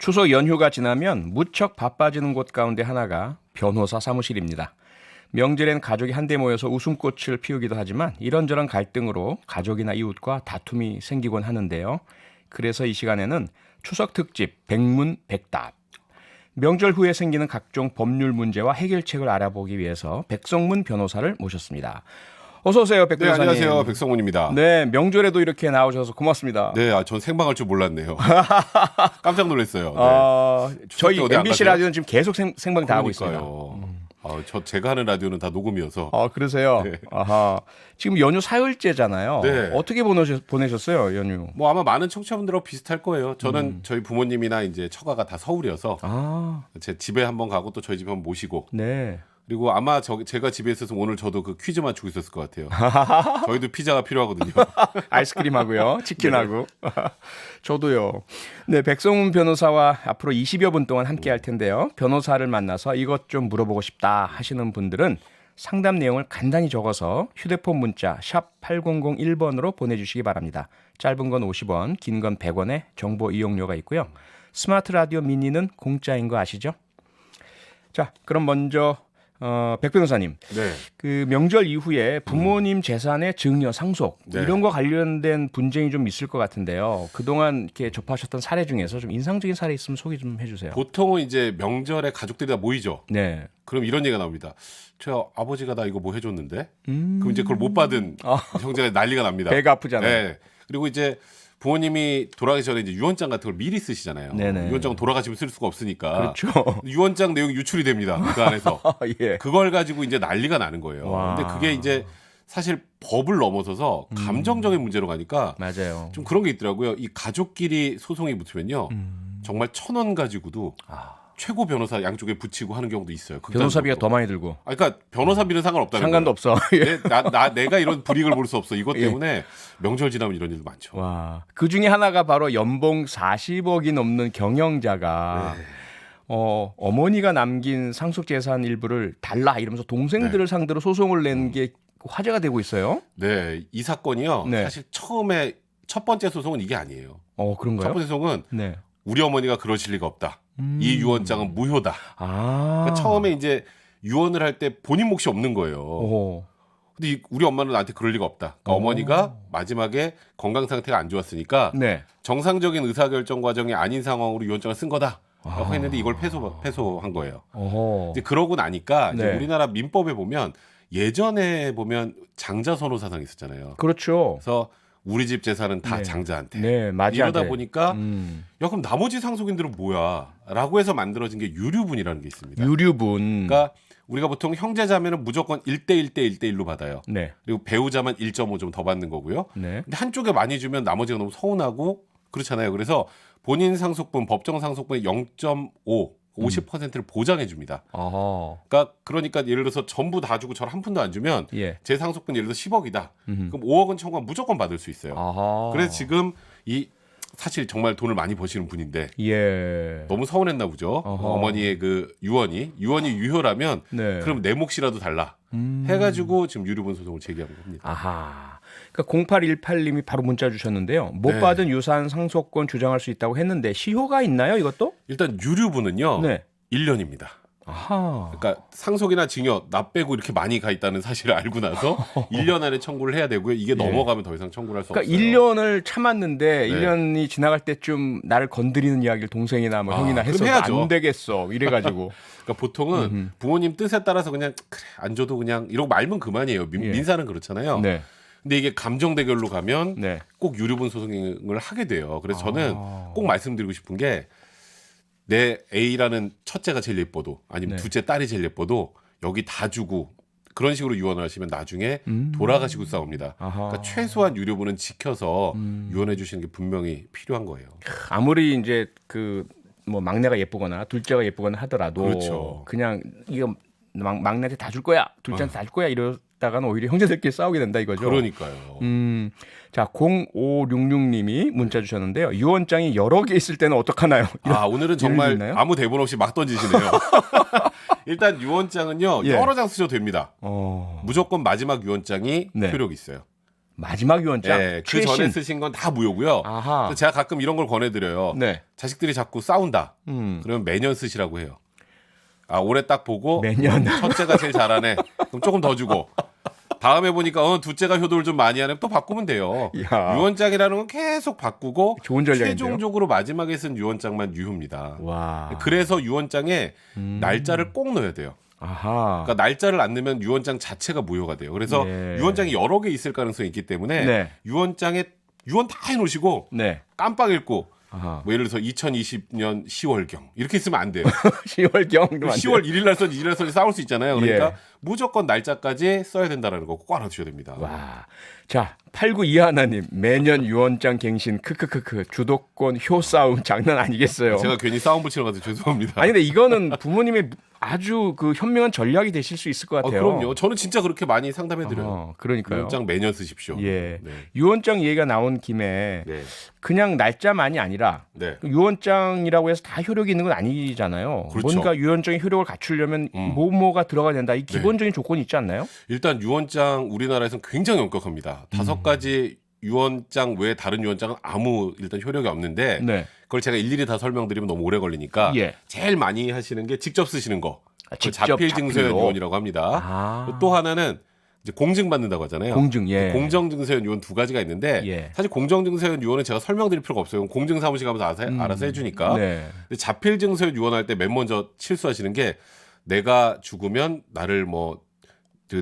추석 연휴가 지나면 무척 바빠지는 곳 가운데 하나가 변호사 사무실입니다. 명절엔 가족이 한데 모여서 웃음꽃을 피우기도 하지만 이런저런 갈등으로 가족이나 이웃과 다툼이 생기곤 하는데요. 그래서 이 시간에는 추석 특집 백문백답. 명절 후에 생기는 각종 법률 문제와 해결책을 알아보기 위해서 백성문 변호사를 모셨습니다. 어서 오세요, 백 네, 변호사님. 안녕하세요. 백성문입니다. 네, 명절에도 이렇게 나오셔서 고맙습니다. 네, 전 생방할 줄 몰랐네요. 깜짝 놀랐어요. 네. 저희 어디 안 MBC 가세요? 라디오는 지금 계속 생방 다 하고 있습니다. 제가 하는 라디오는 다 녹음이어서. 그러세요? 네. 아하. 지금 연휴 사흘째잖아요. 네. 어떻게 보내셨어요, 연휴? 뭐 아마 많은 청취자분들하고 비슷할 거예요. 저는 저희 부모님이나 이제 처가가 다 서울이어서 제 집에 한번 가고 또 저희 집에 한번 모시고. 네. 그리고 아마 제가 집에 있어서 오늘 저도 그 퀴즈 맞추고 있었을 것 같아요. 저희도 피자가 필요하거든요. 아이스크림하고요, 치킨하고. 저도요. 네, 백성문 변호사와 앞으로 20여 분 동안 함께 할 텐데요. 변호사를 만나서 이것 좀 물어보고 싶다 하시는 분들은 상담 내용을 간단히 적어서 휴대폰 문자 샵 8001번으로 보내주시기 바랍니다. 짧은 건 50원, 긴 건 100원의 정보 이용료가 있고요. 스마트 라디오 미니는 공짜인 거 아시죠? 자, 그럼 먼저 백 변호사님, 네. 그 명절 이후에 부모님 재산의 증여, 상속 네. 이런 거 관련된 분쟁이 좀 있을 것 같은데요. 그동안 이렇게 접하셨던 사례 중에서 좀 인상적인 사례 있으면 소개 좀 해주세요. 보통은 이제 명절에 가족들이 다 모이죠. 네. 그럼 이런 얘기가 나옵니다. 저 아버지가 나 이거 뭐 해줬는데? 그럼 이제 그걸 못 받은 형제가 난리가 납니다. 배가 아프잖아요. 네. 그리고 이제 부모님이 돌아가기 전에 이제 유언장 같은 걸 미리 쓰시잖아요. 네네. 유언장은 돌아가시면 쓸 수가 없으니까. 그렇죠. 유언장 내용이 유출이 됩니다. 그 안에서. 예. 그걸 가지고 이제 난리가 나는 거예요. 와. 근데 그게 이제 사실 법을 넘어서서 감정적인 문제로 가니까 맞아요. 좀 그런 게 있더라고요. 이 가족끼리 소송이 붙으면요. 정말 1,000원 가지고도 최고 변호사 양쪽에 붙이고 하는 경우도 있어요. 변호사비가 더 많이 들고. 그러니까 변호사비는 상관없다는 상관도 거예요. 없어. 예. 내가 이런 불이익을 볼 수 없어. 이것 때문에 명절 지나면 이런 일도 많죠. 와. 그 중에 하나가 바로 연봉 40억이 넘는 경영자가 네. 어머니가 남긴 상속 재산 일부를 달라 이러면서 동생들을 상대로 소송을 낸 게 화제가 되고 있어요. 네, 이 사건이요. 네. 사실 처음에 첫 번째 소송은 이게 아니에요. 그런가요? 첫 번째 소송은 네. 우리 어머니가 그러실 리가 없다. 이 유언장은 무효다. 그러니까 처음에 이제 유언을 할 때 본인 몫이 없는 거예요. 오. 근데 우리 엄마는 나한테 그럴 리가 없다. 그러니까 어머니가 마지막에 건강 상태가 안 좋았으니까 네. 정상적인 의사결정 과정이 아닌 상황으로 유언장을 쓴 거다. 라고 했는데 이걸 패소한 거예요. 어허. 이제 그러고 나니까 이제 네. 우리나라 민법에 보면 예전에 보면 장자 선호 사상이 있었잖아요. 그렇죠. 그래서 우리 집 재산은 다 네. 장자한테. 네, 맞아. 이러다 보니까 야 그럼 나머지 상속인들은 뭐야? 라고 해서 만들어진 게 유류분이라는 게 있습니다. 유류분. 그러니까 우리가 보통 형제자매는 무조건 1대1대1대1로 받아요. 네. 그리고 배우자만 1.5좀 더 받는 거고요. 네. 근데 한쪽에 많이 주면 나머지가 너무 서운하고 그렇잖아요. 그래서 본인 상속분, 법정 상속분의 0.5, 50%를 보장해 줍니다. 어허. 그러니까 예를 들어서 전부 다 주고 저를 한 푼도 안 주면 예. 제 상속분 예를 들어 10억이다. 그럼 5억은 청구하면 무조건 받을 수 있어요. 어허. 그래서 지금 사실 정말 돈을 많이 버시는 분인데 예. 너무 서운했나 보죠. 어허. 어머니의 그 유언이 유효라면 네. 그럼 내 몫이라도 달라 해가지고 지금 유류분 소송을 제기하는 겁니다. 아하. 그러니까 0818님이 바로 문자 주셨는데요. 못 네. 받은 유산 상속권 주장할 수 있다고 했는데 시효가 있나요, 이것도? 일단 유류분은요. 네. 1년입니다. 아하. 그러니까 상속이나 증여 나 빼고 이렇게 많이 가 있다는 사실을 알고 나서 1년 안에 청구를 해야 되고요. 이게 넘어가면 더 이상 청구를 할 수 그러니까 없어요. 1년을 참았는데 네. 1년이 지나갈 때쯤 나를 건드리는 이야기를 동생이나 뭐 형이나 그럼 해서 해야죠. 안 되겠어. 이래가지고. 그러니까 보통은 부모님 뜻에 따라서 그냥 그래 안 줘도 그냥 이러고 말면 그만이에요. 예. 민사는 그렇잖아요. 네. 근데 이게 감정 대결로 가면 네. 꼭 유류분 소송을 하게 돼요. 그래서 저는 꼭 말씀드리고 싶은 게 내 A라는 첫째가 제일 예뻐도 아니면 네. 둘째 딸이 제일 예뻐도 여기 다 주고 그런 식으로 유언을 하시면 나중에 돌아가시고 싸웁니다. 아하. 그러니까 최소한 유류분은 지켜서 유언해 주시는 게 분명히 필요한 거예요. 아무리 이제 그 뭐 막내가 예쁘거나 둘째가 예쁘거나 하더라도 그렇죠. 그냥 이거 막내한테 다 줄 거야, 둘째한테 다 줄 거야 이러다가는 오히려 형제들끼리 싸우게 된다 이거죠. 그러니까요. 자 0566님이 문자 주셨는데요. 유언장이 여러 개 있을 때는 어떡하나요? 오늘은 정말 예를 있나요? 아무 대본 없이 막 던지시네요. 일단 유언장은요 예. 여러 장 쓰셔도 됩니다. 어. 무조건 마지막 유언장이 네. 효력이 있어요. 마지막 유언장. 예, 그 전에 최신. 쓰신 건 다 무효고요. 아하. 그래서 제가 가끔 이런 걸 권해드려요. 네. 자식들이 자꾸 싸운다. 그러면 매년 쓰시라고 해요. 아, 올해 딱 보고 매년. 첫째가 제일 잘하네. 그럼 조금 더 주고. 다음에 보니까 둘째가 효도를 좀 많이 하네. 또 바꾸면 돼요. 야. 유언장이라는 건 계속 바꾸고 좋은 전략인데요. 최종적으로 마지막에 쓴 유언장만 유효입니다. 와. 그래서 유언장에 날짜를 꼭 넣어야 돼요. 아하. 그러니까 날짜를 안 넣으면 유언장 자체가 무효가 돼요. 그래서 네. 유언장이 여러 개 있을 가능성이 있기 때문에 네. 유언장에 유언 다 해놓으시고 네. 깜빡 읽고 아하. 뭐 예를 들어서 2020년 10월경 이렇게 쓰면 안 돼요. 10월경도 10월 1일 날 써지 2일 날 써지 싸울 수 있잖아요. 그러니까 예. 무조건 날짜까지 써야 된다라는 거 꼭 알아두셔야 됩니다. 와. 자, 8921님 매년 유언장 갱신 크크크크 주도권 효 싸움 장난 아니겠어요. 제가 괜히 싸움 붙이러 가서 죄송합니다. 아니 근데 이거는 부모님의 아주 그 현명한 전략이 되실 수 있을 것 같아요. 그럼요. 저는 진짜 그렇게 많이 상담해드려요. 그러니까요. 유언장 매년 쓰십시오. 예. 네. 유언장 얘기가 나온 김에 네. 그냥 날짜만이 아니라 네. 유언장이라고 해서 다 효력이 있는 건 아니잖아요. 그렇죠. 뭔가 유언장의 효력을 갖추려면 뭐가 들어가야 된다. 이 기본적인 조건이 있지 않나요? 일단 유언장 우리나라에서는 굉장히 엄격합니다. 5가지 유언장 외에 다른 유언장은 아무 일단 효력이 없는데 네. 그걸 제가 일일이 다 설명드리면 너무 오래 걸리니까 예. 제일 많이 하시는 게 직접 쓰시는 거. 그걸 직접 자필 증서연 자필로. 유언이라고 합니다. 아. 또 하나는 이제 공증 받는다고 하잖아요. 공증, 예. 공정 증서연 유언 2가지가 있는데 예. 사실 공정 증서연 유언은 제가 설명드릴 필요가 없어요. 공증 사무실 가면서 알아서 해주니까. 네. 근데 자필 증서연 유언할 때 맨 먼저 실수하시는 게 내가 죽으면 나를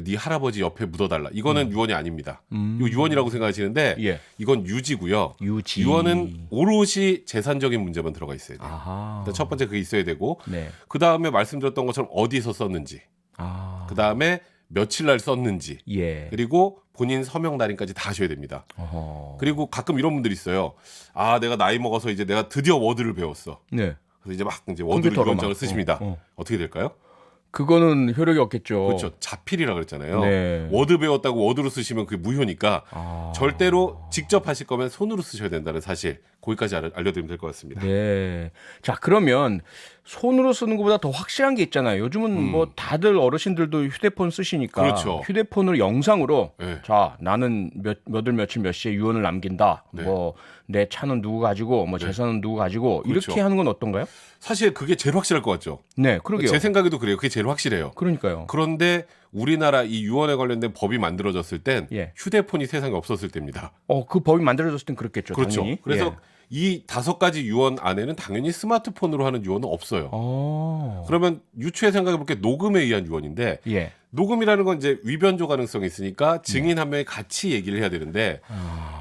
네 할아버지 옆에 묻어달라. 이거는 유언이 아닙니다. 이거 유언이라고 생각하시는데 예. 이건 유지고요. 유지. 유언은 오롯이 재산적인 문제만 들어가 있어야 돼요. 아하. 일단 첫 번째 그게 있어야 되고 네. 그 다음에 말씀드렸던 것처럼 어디서 썼는지 아. 그 다음에 며칠 날 썼는지 예. 그리고 본인 서명 날인까지 다 하셔야 됩니다. 어허. 그리고 가끔 이런 분들이 있어요. 아 내가 나이 먹어서 이제 내가 드디어 워드를 배웠어. 네. 그래서 이제 막 이제 워드를 컴퓨터로 유언장을 막. 쓰십니다. 어. 어떻게 될까요? 그거는 효력이 없겠죠. 그렇죠. 자필이라 그랬잖아요. 네. 워드 배웠다고 워드로 쓰시면 그게 무효니까 아. 절대로 직접 하실 거면 손으로 쓰셔야 된다는 사실 거기까지 알려드리면 될 것 같습니다. 네. 자, 그러면 손으로 쓰는 것보다 더 확실한 게 있잖아요. 요즘은 뭐 다들 어르신들도 휴대폰 쓰시니까 그렇죠. 휴대폰으로 영상으로 네. 자, 나는 몇월 며칠 몇 시에 유언을 남긴다. 네. 뭐 내 차는 누구 가지고 뭐 재산은 누구 가지고 그렇죠. 이렇게 하는 건 어떤가요? 사실 그게 제일 확실할 것 같죠. 네, 그러게요. 제 생각에도 그래요. 그게 제일 확실해요. 그러니까요. 그런데 우리나라 이 유언에 관련된 법이 만들어졌을 땐 예. 휴대폰이 세상에 없었을 때입니다. 그 법이 만들어졌을 땐 그렇겠죠. 그렇죠. 당연히. 그래서 예. 이 5가지 유언 안에는 당연히 스마트폰으로 하는 유언은 없어요. 그러면 유추해 생각해 볼게 녹음에 의한 유언인데 예. 녹음이라는 건 이제 위변조 가능성이 있으니까 증인 한 명이 같이 얘기를 해야 되는데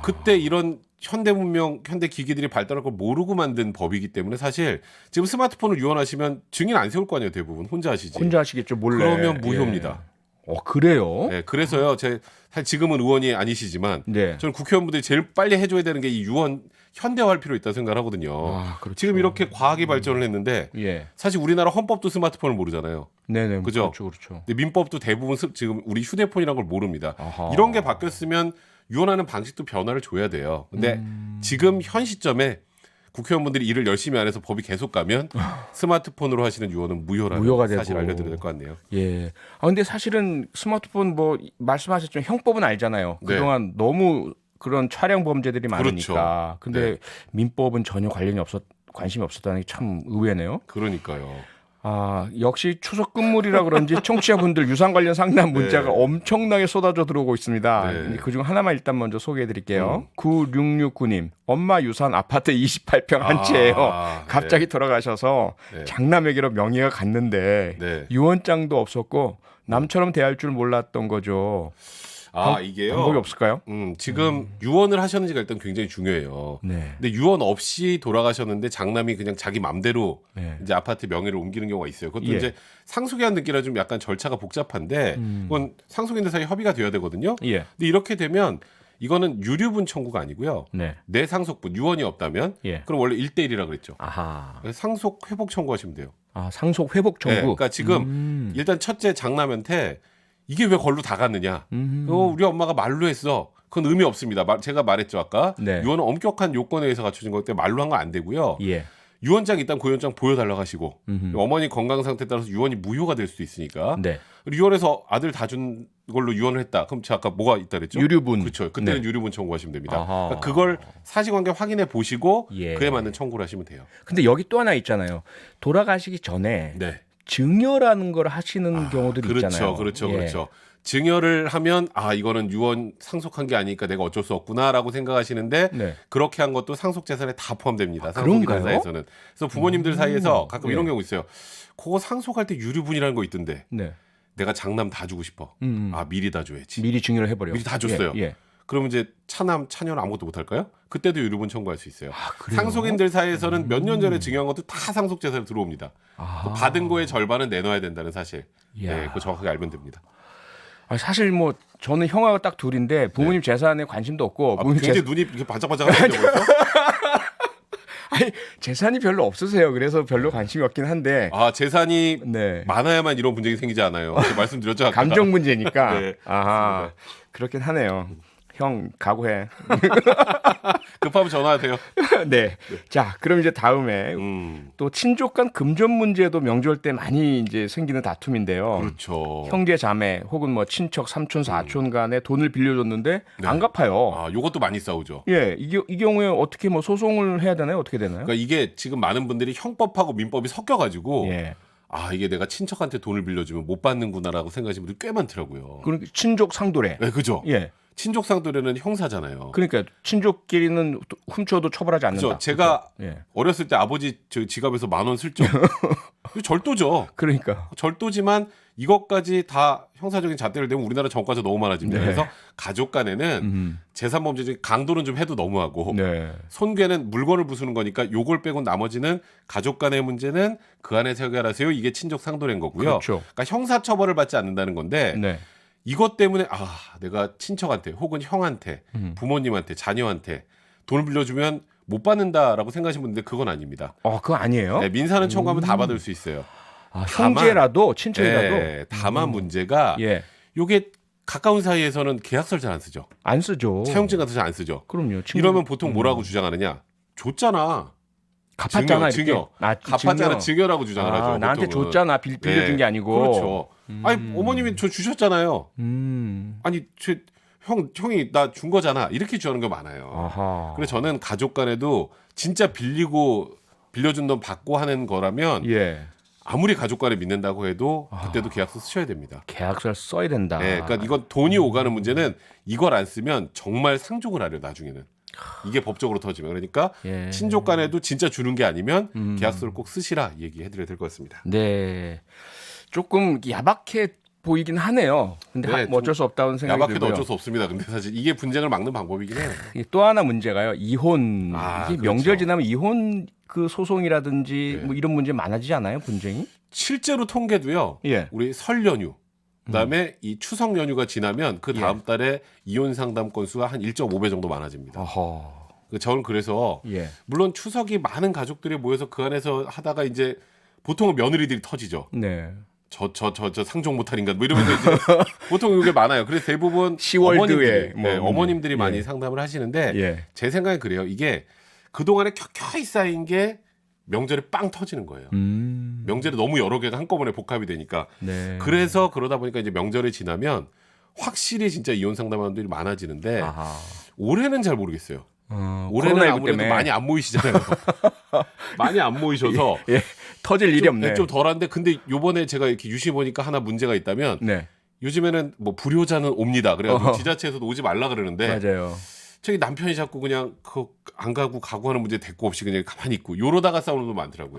그때 이런 현대 문명, 현대 기기들이 발달한 걸 모르고 만든 법이기 때문에 사실 지금 스마트폰을 유언하시면 증인 안 세울 거 아니에요, 대부분 혼자 하시지. 혼자 하시겠죠, 몰래. 그러면 무효입니다. 예. 그래요? 네, 그래서요, 사실 지금은 의원이 아니시지만 네. 저는 국회의원분들이 제일 빨리 해줘야 되는 게 이 유언 현대화할 필요 있다고 생각을 하거든요. 아, 그렇죠. 지금 이렇게 과학이 발전을 했는데 예. 사실 우리나라 헌법도 스마트폰을 모르잖아요. 네네. 그죠? 그렇죠, 그렇죠. 근데 민법도 대부분 지금 우리 휴대폰이라는 걸 모릅니다. 아하. 이런 게 바뀌었으면 유언하는 방식도 변화를 줘야 돼요. 근데 지금 현 시점에 국회의원분들이 일을 열심히 안 해서 법이 계속 가면 스마트폰으로 하시는 유언은 무효라는 무효가 사실 되고. 알려드려야 될 것 같네요. 예. 근데 사실은 스마트폰 뭐 말씀하셨지만 형법은 알잖아요. 네. 그동안 너무 그런 촬영 범죄들이 많으니까. 그렇죠. 근데 네. 민법은 전혀 관심이 없었다는 게 참 의외네요. 그러니까요. 역시 추석 끝물이라 그런지 청취자분들 유산 관련 상담 문자가 네. 엄청나게 쏟아져 들어오고 있습니다. 네. 그중 하나만 일단 먼저 소개해 드릴게요. 9669님. 엄마 유산 아파트 28평 한 채예요. 갑자기 돌아가셔서 네. 장남에게로 명의가 갔는데 네. 유언장도 없었고 남처럼 대할 줄 몰랐던 거죠. 이게요. 방법이 없을까요? 지금 유언을 하셨는지가 일단 굉장히 중요해요. 네. 근데 유언 없이 돌아가셨는데 장남이 그냥 자기 맘대로 네. 이제 아파트 명의를 옮기는 경우가 있어요. 그것도 예. 이제 상속이라는 느낌이라 좀 약간 절차가 복잡한데 그건 상속인들 사이 협의가 돼야 되거든요. 예. 근데 이렇게 되면 이거는 유류분 청구가 아니고요. 네. 내 상속분 유언이 없다면 예. 그럼 원래 1대1이라 그랬죠. 아하. 상속 회복 청구하시면 돼요. 상속 회복 청구. 네, 그러니까 지금 일단 첫째 장남한테 이게 왜 걸로 다 갔느냐? 우리 엄마가 말로 했어. 그건 의미 없습니다. 제가 말했죠 아까. 네. 유언은 엄격한 요건에 의해서 갖춰진 거기 때문에 말로 한 건 안 되고요. 예. 유언장 일단 고유언장 보여달라고 하시고 어머니 건강 상태에 따라서 유언이 무효가 될 수도 있으니까 네. 유언해서 아들 다 준 걸로 유언을 했다. 그럼 제가 아까 뭐가 있다 그랬죠? 유류분. 그렇죠. 그때는 네. 유류분 청구하시면 됩니다. 아하. 그러니까 그걸 사실관계 확인해 보시고 예. 그에 맞는 청구를 하시면 돼요. 근데 여기 또 하나 있잖아요. 돌아가시기 전에 네. 증여라는 걸 하시는 경우들이 그렇죠, 있잖아요. 그렇죠, 예. 그렇죠. 증여를 하면 이거는 유언 상속한 게 아니니까 내가 어쩔 수 없구나라고 생각하시는데 네. 그렇게 한 것도 상속 재산에 다 포함됩니다. 그런가요? 상속인들 사이에서는. 그래서 부모님들 사이에서 가끔 예. 이런 경우 있어요. 그거 상속할 때 유류분이라는 거 있던데 네. 내가 장남 다 주고 싶어. 미리 다 줘야지. 미리 증여를 해버려. 미리 다 줬어요. 예. 그러면 이제 차남, 차녀는 아무것도 못 할까요? 그때도 유류분 청구할 수 있어요. 그래요? 상속인들 사이에서는 몇 년 전에 증여한 것도 다 상속 재산에 들어옵니다. 아. 받은 거의 절반은 내놔야 된다는 사실. 이야. 네, 그거 정확하게 알면 됩니다. 사실 뭐 저는 형아가 딱 둘인데 부모님 재산에 관심도 없고 부모님 굉장히 눈이 이렇게 반짝반짝하는데 벌써? 아니, 재산이 별로 없으세요. 그래서 별로 관심이 없긴 한데 재산이 네. 많아야만 이런 분쟁이 생기지 않아요. 제가 말씀드렸죠. 아까. 감정 문제니까. 네, 아하. 그렇긴 하네요. 형 각오해. 급하면 전화하세요. 네. 자, 그럼 이제 다음에 또 친족 간 금전 문제도 명절 때 많이 이제 생기는 다툼인데요. 그렇죠. 형제 자매 혹은 뭐 친척 삼촌 사촌 간에 돈을 빌려줬는데 안 갚아요. 요것도 많이 싸우죠. 예, 이 경우에 어떻게 뭐 소송을 해야 되나요? 어떻게 되나요? 그러니까 이게 지금 많은 분들이 형법하고 민법이 섞여가지고 예. 이게 내가 친척한테 돈을 빌려주면 못 받는구나라고 생각하시는 분들이 꽤 많더라고요. 그러니까 친족 상도례. 네, 그죠. 예. 친족 상도례는 형사잖아요. 그러니까 친족끼리는 훔쳐도 처벌하지 않는다. 그죠. 제가 그렇죠? 예. 어렸을 때 아버지 저 지갑에서 10,000원 슬쩍 이거 절도죠. 그러니까. 절도지만 이것까지 다 형사적인 잣대를 대면 우리나라 전과자 너무 많아집니다. 네. 그래서 가족 간에는 재산범죄 강도는 좀 해도 너무하고 네. 손괴는 물건을 부수는 거니까 요걸 빼고 나머지는 가족 간의 문제는 그 안에서 해결하세요. 이게 친족 상도례인 거고요. 그렇죠. 그러니까 형사 처벌을 받지 않는다는 건데 네. 이것 때문에 내가 친척한테 혹은 형한테 부모님한테 자녀한테 돈을 빌려주면 못 받는다라고 생각하시는 분인데 그건 아닙니다. 그거 아니에요? 네, 민사는 청구하면 다 받을 수 있어요. 형제라도 친척이라도 네, 다만 문제가 예. 요게 가까운 사이에서는 계약서를 잘 안 쓰죠. 안 쓰죠. 차용증 같은 거 잘 안 쓰죠. 그럼요. 이러면 보통 뭐라고 주장하느냐? 줬잖아. 갚았잖아. 증여. 이렇게. 갚았잖아. 증여라고 주장을 하죠. 나한테 보통은. 줬잖아. 빌려준 게 아니고. 그렇죠. 아니 어머님이 저 주셨잖아요. 아니 형이 나 준 거잖아. 이렇게 주장하는 게 많아요. 아하. 그래서 저는 가족 간에도 진짜 빌려준 돈 받고 하는 거라면 예. 아무리 가족 간에 믿는다고 해도 그때도 계약서 쓰셔야 됩니다. 계약서를 써야 된다. 네, 그러니까 이건 돈이 오가는 문제는 이걸 안 쓰면 정말 상종을 하려 나중에는. 이게 법적으로 터지면 그러니까 예. 친족 간에도 진짜 주는 게 아니면 계약서를 꼭 쓰시라 얘기해드려야 될 것 같습니다. 네. 조금 야박해 보이긴 하네요. 근데 네, 뭐 어쩔 수 없다는 생각이 야박해도 들고요. 어쩔 수 없습니다. 근데 사실 이게 분쟁을 막는 방법이긴 해요. 또 하나 문제가요. 이혼. 이게 그렇죠. 명절 지나면 이혼 그 소송이라든지 네. 뭐 이런 문제 많아지지 않아요? 분쟁이? 실제로 통계도요. 예. 우리 설 연휴 그다음에 이 추석 연휴가 지나면 그 다음 달에 이혼 상담 건수가 한 1.5배 정도 많아집니다. 어허. 저는 그래서 예. 물론 추석이 많은 가족들이 모여서 그 안에서 하다가 이제 보통은 며느리들이 터지죠. 네. 저 상종 못할 인간 뭐 이러면서 이제 보통 이게 많아요. 그래서 대부분 10월드에 어머님들이 예. 많이 상담을 하시는데 예. 제 생각엔 그래요. 이게 그동안에 켜켜이 쌓인 게 명절에 빵 터지는 거예요. 명절에 너무 여러 개가 한꺼번에 복합이 되니까. 네. 그래서 그러다 보니까 이제 명절이 지나면 확실히 진짜 이혼 상담하는 분들이 많아지는데 아하. 올해는 잘 모르겠어요. 올해는 코로나19 아무래도 때문에. 많이 안 모이시잖아요. 많이 안 모이셔서 예. 터질 일이 없네. 좀 덜한데 근데 요번에 제가 이렇게 유심히 보니까 하나 문제가 있다면 네. 요즘에는 뭐 불효자는 옵니다. 그래가지고 지자체에서도 오지 말라 그러는데 맞아요. 저기 남편이 자꾸 그냥 안 가고 하는 문제 대꾸 없이 그냥 가만히 있고 요러다가 싸우는 분 많더라고요.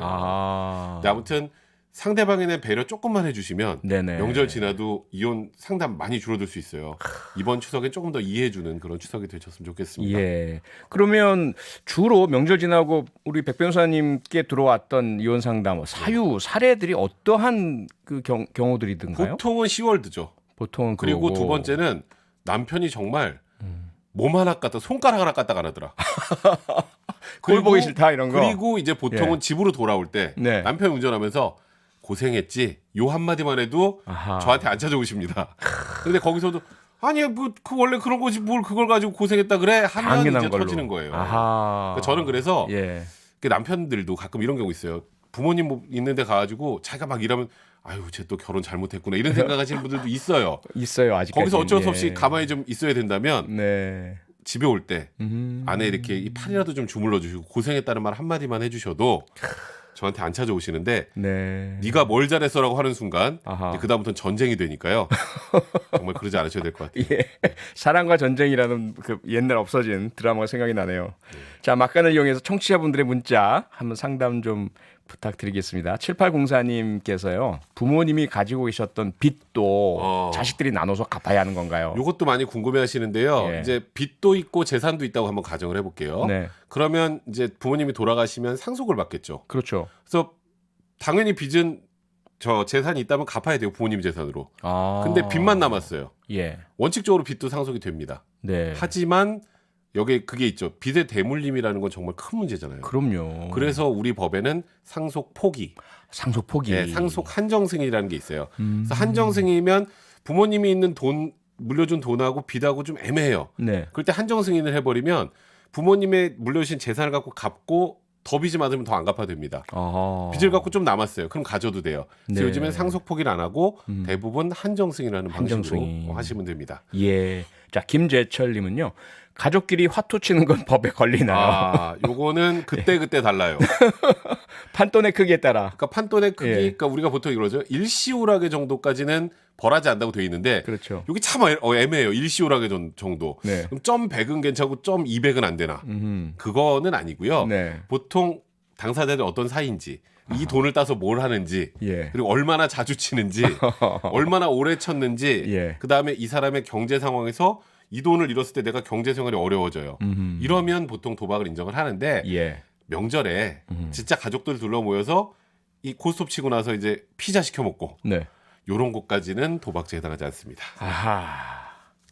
근데 아무튼 상대방에 대한 배려 조금만 해주시면 네네. 명절 지나도 이혼 상담 많이 줄어들 수 있어요. 이번 추석엔 조금 더 이해해주는 그런 추석이 되셨으면 좋겠습니다. 예. 그러면 주로 명절 지나고 우리 백 변호사님께 들어왔던 이혼 상담 사유 사례들이 어떠한 그 경우들이든가요? 보통은 10월드죠. 보통은 그리고 그러고. 두 번째는 남편이 정말 몸 하나 갖다 손가락 하나 갖다가 안 하더라. 꼴 보기 싫다 이런 거. 그리고 이제 보통은 예. 집으로 돌아올 때 네. 남편이 운전하면서 고생했지. 요 한마디만 해도 아하. 저한테 안 찾아오십니다. 근데 거기서도 아니 뭐 그 원래 그런 거지 뭘 그걸 가지고 고생했다 그래 하면 당연한 이제 걸로. 터지는 거예요. 아하. 그러니까 저는 그래서 예. 그 남편들도 가끔 이런 경우 있어요. 부모님 뭐 있는데 가가지고 자기가 막 일하면 아유 쟤 또 결혼 잘못했구나 이런 생각하시는 분들도 있어요. 있어요 아직까지. 거기서 어쩔 수 없이 가만히 좀 있어야 된다면 네. 집에 올 때 아내 이렇게 이 팔이라도 좀 주물러 주시고 고생했다는 말 한마디만 해주셔도 저한테 안 찾아오시는데 네. 네가 뭘 잘했어라고 하는 순간 아하. 그 다음부터는 전쟁이 되니까요. 정말 그러지 않으셔야 될 것 같아요. 예. 사랑과 전쟁이라는 그 옛날 없어진 드라마가 생각이 나네요. 자, 막간을 이용해서 청취자분들의 문자 한번 상담 좀 부탁드리겠습니다. 7804님께서요. 부모님이 가지고 계셨던 빚도 자식들이 나눠서 갚아야 하는 건가요? 이것도 많이 궁금해하시는데요. 예. 이제 빚도 있고 재산도 있다고 한번 가정을 해볼게요. 네. 그러면 이제 부모님이 돌아가시면 상속을 받겠죠. 그렇죠. 그래서 당연히 빚은 저 재산이 있다면 갚아야 돼요. 부모님 재산으로. 아. 근데 빚만 남았어요. 예. 원칙적으로 빚도 상속이 됩니다. 네. 하지만 여기 그게 있죠. 빚의 대물림이라는 건 정말 큰 문제잖아요. 그럼요. 그래서 우리 법에는 상속 포기, 상속 포기. 네, 상속 한정승이라는 게 있어요. 그래서 한정승이면 부모님이 있는 돈 물려준 돈하고 빚하고 좀 애매해요. 네. 그럴 때 한정승인을 해버리면 부모님의 물려주신 재산을 갖고 갚고 더 빚이 많으면 더 안 갚아도 됩니다. 아하. 빚을 갖고 좀 남았어요. 그럼 가져도 돼요. 그래서 네. 요즘엔 상속 포기를 안 하고 대부분 한정승이라는 방식으로 한정승인. 하시면 됩니다. 예. 자, 김재철님은요. 가족끼리 화투 치는 건 법에 걸리나요? 아, 요거는 그때 달라요. 판돈의 크기에 따라. 그러니까 판돈의 크기, 예. 그러니까 우리가 보통 이러죠. 일시오락의 정도까지는 벌하지 않는다고 돼 있는데, 그렇죠. 여기 참 애매해요. 일시오락의 정도. 네. 그럼 점 100은 괜찮고 점 200은 안 되나? 그거는 아니고요. 네. 보통 당사자들이 어떤 사이인지, 이 돈을 따서 뭘 하는지, 예. 그리고 얼마나 자주 치는지, 얼마나 오래 쳤는지, 예. 그 다음에 이 사람의 경제 상황에서 이 돈을 잃었을 때 내가 경제 생활이 어려워져요. 이러면 보통 도박을 인정을 하는데 예. 명절에 진짜 가족들 둘러 모여서 이 고스톱 치고 나서 이제 피자 시켜 먹고 네. 요런 것까지는 도박죄에 해당하지 않습니다. 아하.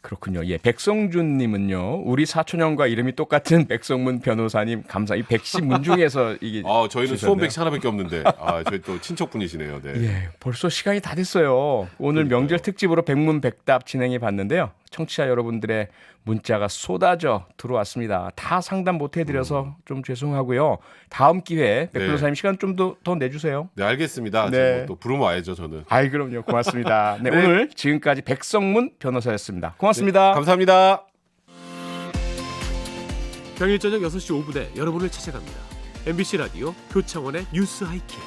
그렇군요. 예. 백성준님은요. 우리 사촌형과 이름이 똑같은 백성문 변호사님 감사. 이 백시문 중에서 이게. 저희는 주셨네요. 수원백시 하나밖에 없는데 저희 또 친척분이시네요. 네. 예. 벌써 시간이 다 됐어요. 오늘 그러니까요. 명절 특집으로 백문백답 진행해 봤는데요. 청취자 여러분들의 문자가 쏟아져 들어왔습니다. 다 상담 못 해드려서 좀 죄송하고요. 다음 기회에 백 네. 변호사님 시간 좀 더 내주세요. 네, 알겠습니다. 네. 또 부르면 와야죠, 저는. 아이 그럼요. 고맙습니다. 네, 네. 오늘 지금까지 백성문 변호사였습니다. 고맙습니다. 감사합니다. 평일 저녁 6시 5분에 여러분을 찾아갑니다. MBC 라디오 표창원의 뉴스 하이킥.